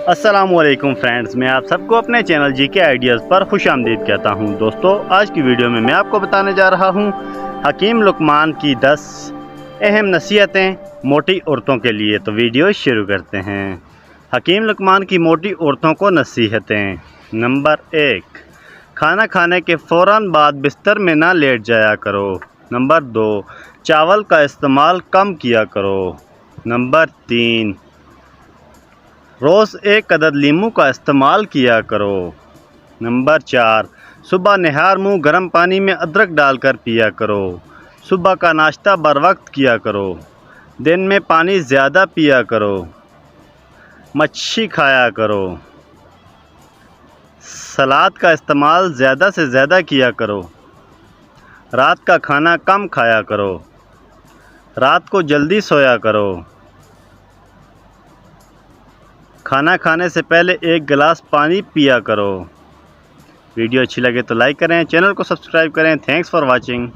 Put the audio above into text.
अस्सलामुअलैकुम फ्रेंड्स, मैं आप सबको अपने चैनल जीके आइडियाज़ पर खुशामदीद कहता हूं। दोस्तों, आज की वीडियो में मैं आपको बताने जा रहा हूं हकीम लुकमान की 10 अहम नसीहतें मोटी औरतों के लिए। तो वीडियो शुरू करते हैं। हकीम लुकमान की मोटी औरतों को नसीहतें। नंबर 1, खाना खाने के फ़ौरन बाद बिस्तर में ना लेट जाया करो। नंबर 2, चावल का इस्तेमाल कम किया करो। नंबर 3, रोज़ एक अदद लीमू का इस्तेमाल किया करो। नंबर 4, सुबह निहार मुँह गर्म पानी में अदरक डालकर पिया करो। सुबह का नाश्ता बर वक्त किया करो। दिन में पानी ज़्यादा पिया करो। मच्छी खाया करो। सलाद का इस्तेमाल ज़्यादा से ज़्यादा किया करो। रात का खाना कम खाया करो। रात को जल्दी सोया करो। खाना खाने से पहले 1 गिलास पानी पिया करो। वीडियो अच्छी लगे तो लाइक करें, चैनल को सब्सक्राइब करें। Thanks for watching.